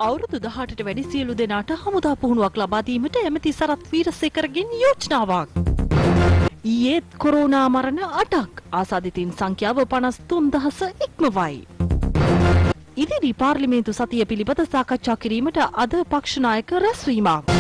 අවුරුදු 18ට වැඩි සියලු දෙනාට හමුදා පුහුණුවක් ලබා දීමට ඇමති සරත් වීරසේකරගෙන් යෝජනාවක්. ඊයේ කොරෝනා මරණ 8ක් ආසාදිතින් සංඛ්‍යාව 53000 ඉක්මවයි. ඉදිරි පාර්ලිමේන්තු සතිය පිළිබඳ සාකච්ඡා කිරීමට අද පක්ෂ නායක රැස්වීමක්.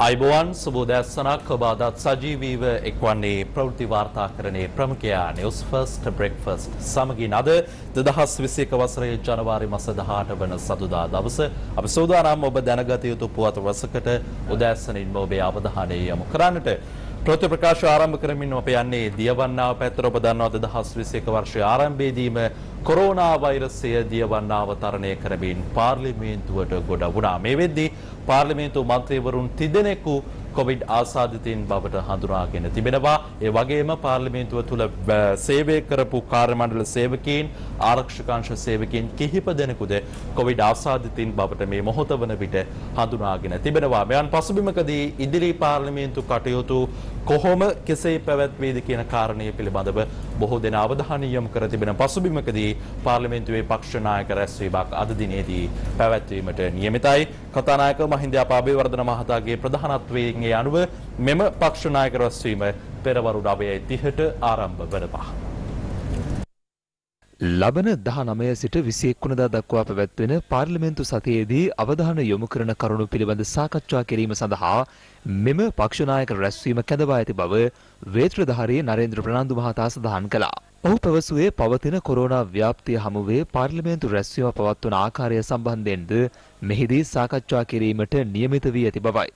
අයිබෝවන් සුබෝදෑසනක් ඔබ අදත් සජීවීව එක්වන්නේ ප්‍රවෘත්ති වාර්තාකරණයේ ප්‍රමුඛයා නිවුස් ෆර්ස්ට් බ්‍රේක්ෆාස්ට් සමගින් අද 2021 වසරේ ජනවාරි මාස 18 වන සතුදා දවස අපි සෝදානම් ඔබ දැනගත යුතු පුවත් රසකට උදෑසනින්ම ඔබේ අවධානය යොමු කරන්නට ප්‍රවෘත්ති ප්‍රකාශ ආරම්භ කරමින් අප යන්නේ දියවන්නාව පැත්තට. ඔබ දන්නවා 2021 වර්ෂයේ ආරම්භයේදීම කොරෝනා වෛරසය දියවන්නාව තරණය කරමින් පාර්ලිමේන්තුවට ගොඩ වුණා. මේ වෙද්දී පාර්ලිමේන්තු මන්ත්‍රීවරුන් තිදෙනෙකු කොවිඩ් ආසාදිතයින් බවට හඳුනාගෙන තිබෙනවා. ඒ වගේම පාර්ලිමේන්තුව තුළ සේවය කරපු කාර්ය මණ්ඩල සේවකීන් ආරක්ෂක අංශ සේවකීන් කිහිප දෙනෙකුද කොවිඩ් ආසාදිතයින් බවට මේ මොහොත වන විට හඳුනාගෙන තිබෙනවා. මෙවන් පසුබිමකදී ඉදිරි පාර්ලිමේන්තු කටයුතු කොහොම කෙසේ පැවැත්වේද කියන කාරණය පිළිබඳව බොහෝ දෙනා අවධානය යොමු කර තිබෙන පසුබිමකදී පාර්ලිමේන්තුවේ පක්ෂ නායක රැස්වීමක් අද දිනේදී පැවැත්වීමට නියමිතයි. කතානායක මහින්ද අබේවර්ධන මහතාගේ ප්‍රධානත්වයෙන් අනුව මෙම පක්ෂ නායක රැස්වීම පෙරවරු 9:30ට ආරම්භ වෙනවා. ලබන 19 සිට 21 වෙනිදා දක්වා පැවැත්වෙන පාර්ලිමේන්තු සතියේදී අවධානය යොමු කරන කරුණු පිළිබඳ සාකච්ඡා කිරීම සඳහා මෙම පක්ෂ නායක රැස්වීම කැඳවා ඇති බව වේත්‍රධාරී නරේන්ද්‍ර ප්‍රනාන්දු මහතා සඳහන් කළා. ඔහු පැවසුවේ පවතින කොරෝනා ව්‍යාප්තිය හමුවේ පාර්ලිමේන්තු රැස්වීම පවත්වන ආකාරය සම්බන්ධයෙන්ද මෙහිදී සාකච්ඡා කිරීමට නියමිත වී ඇති බවයි.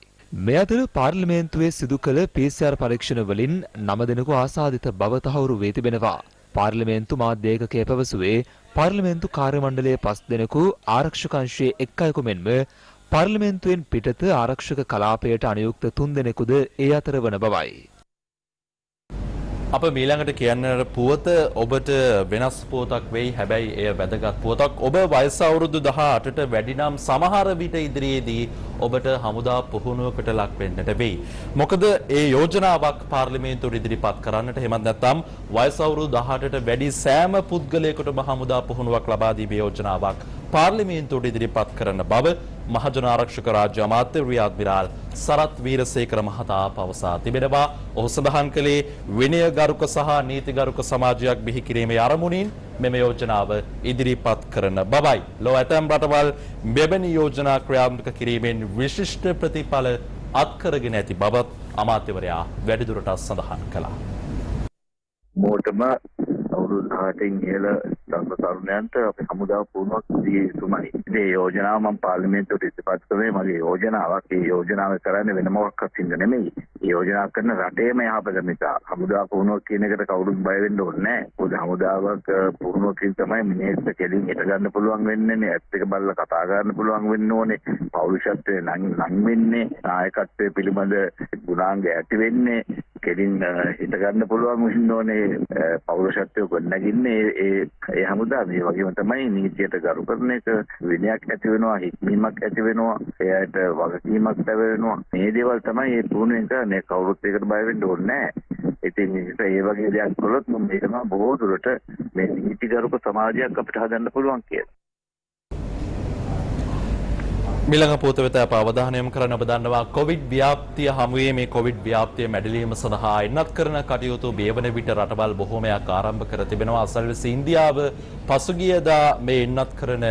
මේ අතර පාර්ලිමේන්තුවේ සිදු කළ PCR පරීක්ෂණ වලින් 9 දෙනෙකු ආසාදිත බව තහවුරු වී තිබෙනවා. පාර්ලිමේන්තු මාධ්‍ය ඒකකයේ පැවසුවේ පාර්ලිමේන්තු කාර්ය මණ්ඩලයේ 5 දෙනෙකු ආරක්ෂක අංශයේ එක් අයෙකු මෙන්ම පාර්ලිමේන්තුවෙන් පිටත ආරක්ෂක කලාපයට අනුයුක්ත 3 දෙනෙකුද ඒ අතර වන බවයි. අප මීළඟට කියන්න පුවත ඔබට වෙනස් පුවතක් වෙයි. හැබැයි එය වැදගත් පුවතක්. ඔබ වයස අවුරුදු 18ට වැඩි නම් සමහර විට ඉදිරියේදී ඔබට හමුදා පුහුණුවකට ලක් වෙන්නට වෙයි. මොකද ඒ යෝජනාවක් පාර්ලිමේන්තුවට ඉදිරිපත් කරන්නට එහෙමත් නැත්නම් වයස අවුරුදු 18ට වැඩි සෑම පුද්ගලයෙකුටම හමුදා පුහුණුවක් ලබා දීමේ යෝජනාවක් පාර්ලිමේන්තුවට ඉදිරිපත් කරන බව මහජන ආරක්ෂක රාජ්‍ය අමාත්‍ය රියා අද්මිරාල් සරත් වීරසේකර මහතා පවසා තිබෙනවා. ඔහු සඳහන් කළේ විනයගරුක සහ නීතිගරුක සමාජයක් බිහි කිරීමේ අරමුණින් මෙම යෝජනාව ඉදිරිපත් කරන බවයි. ලොව ඇතැම් රටවල් මෙවැනි යෝජනා ක්‍රියාත්මක කිරීමෙන් විශිෂ්ට ප්‍රතිඵල අත්කරගෙන ඇති බවත් අමාත්‍යවරයා වැඩිදුරටත් සඳහන් කළා. මෝටම අවුරුදු 18න් ඉහළ තරුණයන්ට අපි හමුදා පුහුණුවක් දී යුතුමයි. මේ යෝජනාව මම පාර්ලිමේන්තුවට ඉදිරිපත් කළේ මගේ යෝජනාවක්. ඒ යෝජනාව කරන්නේ වෙන මොකක්වත් හින්දා නෙමෙයි. ඒ යෝජනා කරන රටේම යහපත නිසා. හමුදා පුහුණුවක් කියන එකට කවුරුත් බය වෙන්න ඕනේ නැහැ. මොකද හමුදාවක් පුහුණුවකින් තමයි මිනිහෙක්ට කෙලින් හිට ගන්න පුළුවන් වෙන්නේ. ඇත්ත එක බලලා කතා කරන්න පුළුවන් වෙන්න ඕනේ. පෞරුෂත්වයේ නම් වෙන්නේ. නායකත්වයේ පිළිබඳ ගුණාංග ඇති වෙන්නේ. කෙලින් හිට ගන්න පුළුවන් වෙන්න ඕනේ. පෞරුෂත්වය ගොඩනගින්නේ ඒ හමුදා මේ වගේම තමයි නීතියට ගරු කරන එක, විනයක් ඇති වෙනවා, හික්මීමක් ඇති වෙනවා, එයාට වගකීමක් ලැබෙනවා. මේ දේවල් තමයි මේ පුහුණුවෙන් කරන්නේ. කවුරුත් ඒකට බය වෙන්න ඕනේ නැහැ. ඉතින් ඒ වගේ දෙයක් කළොත් මම මේකම බොහෝ දුරට මේ නීතිගරුක සමාජයක් අපිට හදන්න පුළුවන් කියලා. මිලඟ පුවත වෙත අප අවධානය යොමු කරන්න ඔබ දන්නවා කොවිඩ් ව්‍යාප්තිය හමුවේ මේ කොවිඩ් ව්‍යාප්තිය මැඩලීම සඳහා එන්නත් කරන කටයුතු බේවන විට රටවල් බොහෝමයක් ආරම්භ කර තිබෙනවා. අසල්වැසි ඉන්දියාව පසුගියදා මේ එන්නත් කරන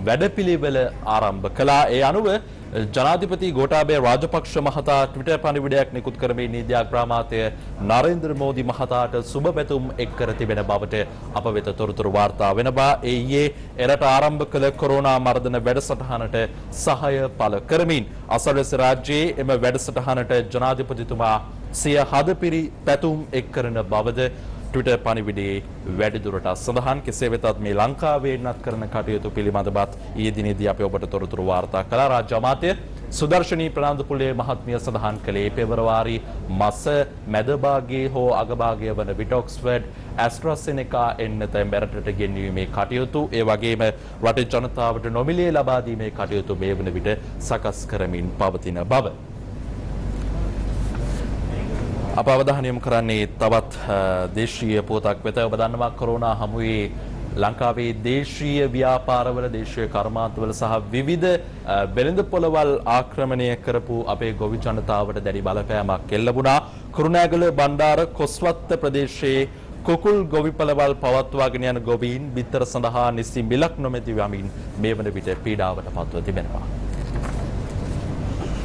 වැඩපිළිවෙල ආරම්භ කළා. ඒ අනුව ජනාධිපති ගෝඨාභය රාජපක්ෂ මහතා ට්විටර් පණිවිඩයක් නිකුත් කරමින් නීති අග්‍රාමාත්‍ය නරේන්ද්‍ර මෝදි මහතාට සුබ පැතුම් එක් කර තිබෙන බවට අප වෙත තොරතුරු වාර්තා වෙනවා. ඒ ඊයේ එරට ආරම්භ කළ කොරෝනා මර්ධන වැඩසටහනට සහාය පළ කරමින් අසල්වැසි රාජ්‍යයේ එම වැඩසටහනට ජනාධිපතිතුමා සිය හදපිරි පැතුම් එක් කරන බවද ට්විටර් පණිවිඩයේ වැඩිදුරටත් සඳහන්. කෙසේ වෙතත් මේ ලංකාවේ එන්නත් කරන කටයුතු පිළිබඳවත් ඊයේ දිනේදී අපි ඔබට තොරතුරු වාර්තා කළා. රාජ්‍ය අමාත්‍ය සුදර්ශනී ප්‍රනාන්දුපුල්ලේ මහත්මිය සඳහන් කළේ පෙබරවාරි මාස මැද භාගයේ හෝ අග භාගයේ වන විට ඔක්ස්ෆර්ඩ් ඇස්ට්‍රාසෙනෙකා එන්නත මෙරටට ගෙන්වීමේ කටයුතු, ඒ වගේම රටේ ජනතාවට නොමිලේ ලබා දීමේ කටයුතු මේ වන විට සකස් කරමින් පවතින බව. අප අවධානය යොමු කරන්නේ තවත් දේශීය පුවතක් වෙත. ඔබ දන්නවා කොරෝනා හමුවේ ලංකාවේ දේශීය ව්‍යාපාරවල දේශීය කර්මාන්තවල සහ විවිධ වෙළඳ පොළවල් ආක්‍රමණය කරපු අපේ ගොවි ජනතාවට දැඩි බලපෑමක් එල්ල වුණා. කුරුණෑගල බණ්ඩාර කොස්වත්ත ප්‍රදේශයේ කුකුල් ගොවි පොළවල් පවත්වාගෙන යන ගොවීන් බිත්තර සඳහා නිසි මිලක් නොමැති යමින් මේ වන විට පීඩාවට පත්ව තිබෙනවා.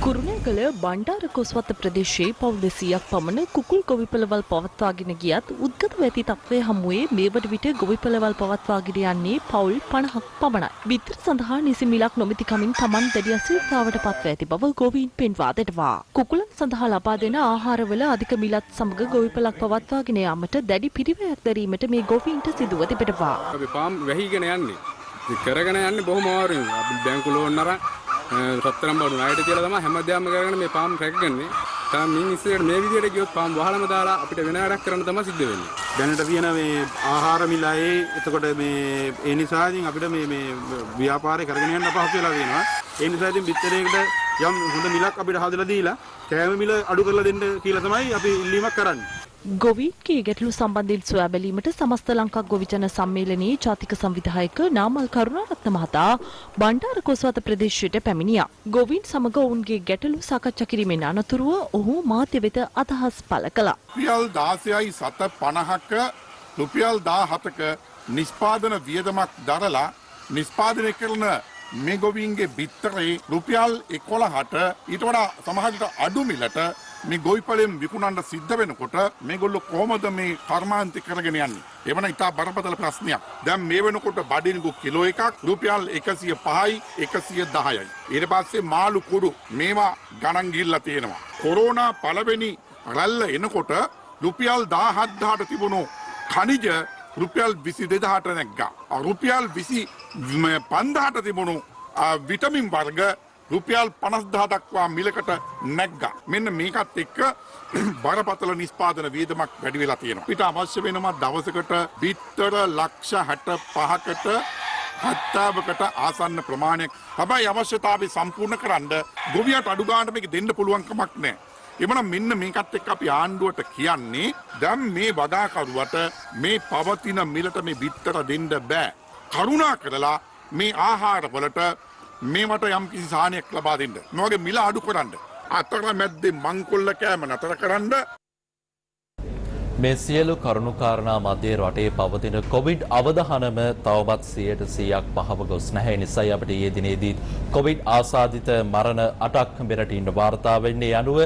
කුරුණෑගල බණ්ඩාර කොස්වත්ත ප්‍රදේශයේ පවුල් 200ක් පමණ කුකුල් ගොවිපළවල් පවත්වාගෙන ගියත් උද්ගත ඇති තත්ත්වය හමුවේ මේ වන විට ගොවිපළවල් පවත්වාගෙන යන්නේ පවුල් 50ක් පමණයි. බිත්තර සඳහා නිසි මිලක් නොමැති කමින් Taman දැඩි අසීරුතාවට පත්ව ඇති බව ගොවීන් පෙන්වා දෙනවා. කුකුලන් සඳහා ලබා දෙන ආහාරවල අධික මිලත් සමග ගොවිපළක් පවත්වාගෙන යාමට දැඩි පිරිවැයක් දැරීමට මේ ගොවීන්ට සිදුව තිබෙනවා. අපි පාම් වැහිගෙන යන්නේ. කරගෙන යන්නේ බොහොම අමාරුයි. අපි බැංකු ලෝන් අරන් සතරම් බඩු ණයට කියලා තමයි හැමදේම කරගෙන මේ පාම් රැකගන්නේ. තාම මින් ඉස්සරට මේ විදියට ගියොත් පාම් වහලම දාලා අපිට වෙන වැඩක් කරන්න තමයි සිද්ධ වෙන්නේ. දැනට තියෙන මේ ආහාර මිලයේ එතකොට මේ ඒ නිසා ඉතින් අපිට මේ ව්‍යාපාරය කරගෙන යන්න අපහසු වෙලා තියෙනවා. ඒ නිසා ඉතින් බිත්තරයකට යම් හොඳ මිලක් අපිට හදලා දීලා කෑම මිල අඩු කරලා දෙන්න කියලා තමයි අපි ඉල්ලීමක් කරන්නේ. ගොවීන්ගේ ගැටලු සම්බන්ධයෙන් සොයා බැලීමට සමස්ත ලංකා ගොවිජන සම්මේලනයේ ජාතික සංවිධායක නාමල් කරුණාරත්න මහතා බණ්ඩාර කොස්වත ප්‍රදේශයට පැමිණියා. ගොවීන් සමග ඔවුන්ගේ ගැටලු සාකච්ඡා කිරීමෙන් අනතුරුව ඔහු මාධ්‍ය වෙත අදහස් පළ කළා. රුපියල් 16.50ක රුපියල් 17ක නිෂ්පාදන වියදමක් දරලා නිෂ්පාදනය කරන මේ ගොවීන්ගේ බිත්තරේ රුපියල් 11ට ඊට වඩා සමහරවිට අඩු මිලට මේ ගොවිපළෙන් විකුණන්න සිද්ධ වෙනකොට මේගොල්ලෝ කොහොමද මේ කර්මාන්තය කරගෙන යන්නේ? එවන ඉතා බරපතල ප්‍රශ්නයක්. දැන් මේ වෙනකොට බඩින්ගු කිලෝ එකක් රුපියල් 105යි 110යි. ඊට පස්සේ මාළු කුඩු මේවා ගණන් ගිහිල්ලා තියෙනවා. කොරෝනා පළවෙනි රැල්ල එනකොට රුපියල් 17000ට තිබුණු ඛනිජ රුපියල් 22000ට නැග්ගා. රුපියල් 25000ට තිබුණු විටමින් වර්ග රුපියල් 50000 දක්වා මිලකට නැග්ගා. මෙන්න මේකත් එක්ක බරපතල නිෂ්පාදන වියදමක් වැඩි වෙලා තියෙනවා. පිට අවශ්‍ය වෙනවා දවසකට බිත්තර ලක්ෂ 65කට 70කට ආසන්න ප්‍රමාණයක්. හැබැයි අවශ්‍යතාවය සම්පූර්ණ කරන්න ගොවියට අඩු ගාණට මේක දෙන්න පුළුවන් කමක් නැහැ. එමනම් මෙන්න මේකත් එක්ක අපි ආණ්ඩුවට කියන්නේ දැන් මේ වගාකරුවට මේ පවතින මිලට මේ බිත්තර දෙන්න බෑ. කරුණා කරලා මේ ආහාර වලට මේවට යම් කිසි සාහනයක් ලබා දෙන්න. මොකද මිල අඩු කරන්න. අතර මැද්දේ මංකොල්ල කෑම නතර කරන්න. මේ සියලු කරුණු කාරණා මැදේ රටේ පවතින කොවිඩ් අවධානම තවමත් 100%ක් පහව ගොස් නැහැ. නිසායි අපිට ඊයේ දිනේදී කොවිඩ් ආසාදිත මරණ 8ක් මෙරටින් වාර්තා වෙන්නේ. අනුව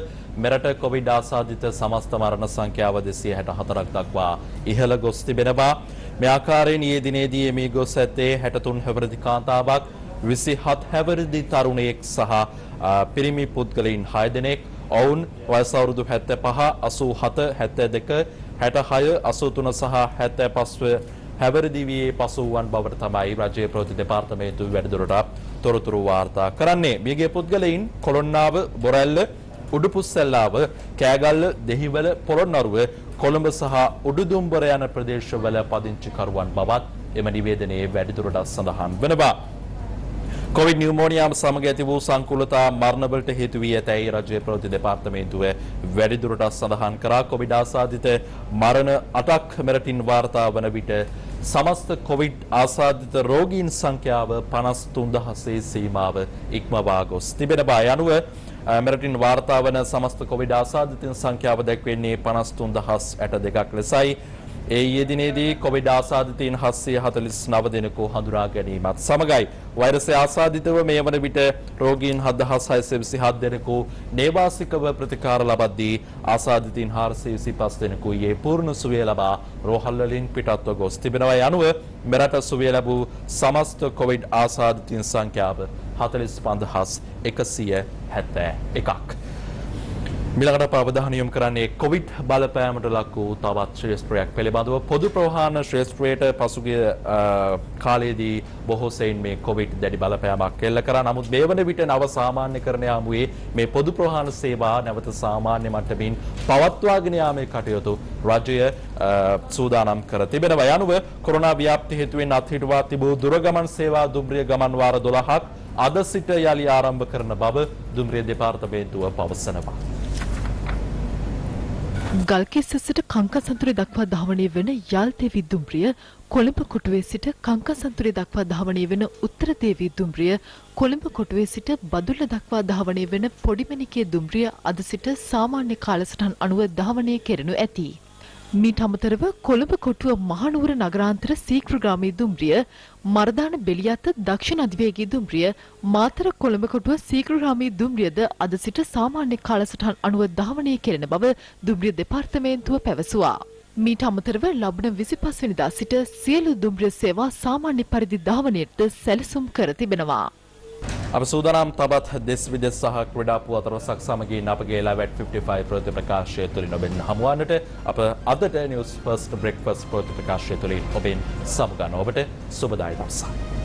මෙරට කොවිඩ් ආසාදිත සමස්ත මරණ සංඛ්‍යාව 264ක් දක්වා ඉහළ ගොස් තිබෙනවා. මේ ආකාරයෙන් ඊයේ දිනේදී මේ ගොස් ඇත්තේ 63 හැවිරිදි කාන්තාවක් 27 හැවිරිදි තරුණයෙක් සහ පිරිමි පුද්ගලයන් 6 දෙනෙක්. ඔවුන් වයස අවුරුදු 75, 87, 72, 66, 83 සහ 75 හැවිරිදි වී පසුවුවන් බවට තමයි රජයේ ප්‍රවෘත්ති දෙපාර්තමේන්තුව වැඩිදුරටත් තොරතුරු වාර්තා කරන්නේ. මේගේ පුද්ගලයන් කොළොන්නාව, බොරැල්ල, උඩුපුස්සැල්ලාව, කෑගල්ල, දෙහිවල, පොළොන්නරුව, කොළඹ සහ උඩුදුම්බර යන ප්‍රදේශවල පදිංචිකරුවන් බවත් එම නිවේදනයේ වැඩිදුරටත් සඳහන් වෙනවා. කොවිඩ් නියුමෝනියාව සමග ඇති වූ සංකූලතා මරණවලට හේතු වී ඇතැයි රජයේ ප්‍රවෘත්ති දෙපාර්තමේන්තුව වැඩිදුරටත් සඳහන් කරා. කොවිඩ් ආසාදිත මරණ 8ක් මෙරටින් වාර්තා වන විට සමස්ත කොවිඩ් ආසාදිත රෝගීන් සංඛ්‍යාව 53000 සීමාව ඉක්මවා ගොස් තිබෙනවා. යනුව මෙරටින් වාර්තා වන සමස්ත කොවිඩ් ආසාදිතයන් සංඛ්‍යාව දැක්වෙන්නේ 53062ක් ලෙසයි. ඒ ඊයේ දිනේදී කොවිඩ් ආසාදිතයින් 749 දෙනෙකු හඳුනා ගැනීමත් සමගයි වෛරසය ආසාදිතව මේ වන විට රෝගීන් 7627 දෙනෙකු නේවාසිකව ප්‍රතිකාර ලබද්දී ආසාදිතයින් 425 දෙනෙකු ඊයේ පූර්ණ සුවය ලබා රෝහල් වලින් පිටත්ව ගොස් තිබෙනවා. යනුව මෙරට සුවය ලැබූ සමස්ත කොවිඩ් ආසාදිතයින් සංඛ්‍යාව 45171ක්. මිලකට අවධානය යොමු කරන්නේ කොවිඩ් බලපෑමට ලක් වූ තවත් ශ්‍රේෂ්ඨයක් පිළිබඳව. පොදු ප්‍රවාහන ශ්‍රේෂ්ඨයට පසුගිය කාලයේදී බොහෝ සෙයින් මේ කොවිඩ් දැඩි බලපෑමක් එල්ල කරා. නමුත් මේ වන විට නව සාමාන්‍යකරණය හමුවේ මේ පොදු ප්‍රවාහන සේවා නැවත සාමාන්‍ය මට්ටමින් පවත්වාගෙන යාමේ කටයුතු රජය සූදානම් කර තිබෙනවා. යනුව කොරෝනා ව්‍යාප්තිය හේතුවෙන් අත්හිටුවා තිබූ දුරගමන් සේවා දුම්රිය ගමන් වාර 12ක් අද සිට යලි ආරම්භ කරන බව දුම්රිය දෙපාර්තමේන්තුව පවසනවා. ගල්කිස්ස සිට කංකසන්තුරේ දක්වා ධාවනය වෙන යාල්තේවි දුම්රිය කොළඹ කොටුවේ සිට කංකසන්තුරේ දක්වා ධාවනය වෙන උත්තරදේවි දුම්රිය කොළඹ කොටුවේ සිට බදුල්ල දක්වා ධාවනය වෙන පොඩිමැණිකේ දුම්රිය අද සිට සාමාන්‍ය කාලසටහන් අනුව ධාවනය කෙරෙනු ඇති. මීට අමතරව කොළඹ කොටුව මහනුවර නගරාන්තර සීක්‍රගාමී දුම්රිය මරදාන බෙලියත දක්ෂිණ අධිවේගී දුම්රිය මාතර කොළඹ කොටුව සීක්‍රගාමී දුම්රියද අද සිට සාමාන්‍ය කාලසටහන් අනුව ධාවනය කෙරෙන බව දුම්රිය දෙපාර්තමේන්තුව පැවසුවා. මීට අමතරව ලබන 25 වෙනිදා සිට සියලු දුම්රිය සේවා සාමාන්‍ය පරිදි ධාවනයට සැලසුම් කර තිබෙනවා. අප සූදානම් තවත් දෙස් විදෙස් සහ ක්‍රීඩා පුවතරසක් සමගින් අපගේ live at 55 ප්‍රවෘත්ති ප්‍රකාශය තුලින් ඔබෙන් හමුවන්නට අප අදට news first breakfast ප්‍රවෘත්ති ප්‍රකාශය තුලින් ඔබෙන් සමුගන්න ඔබට සුබදායි දවසක්.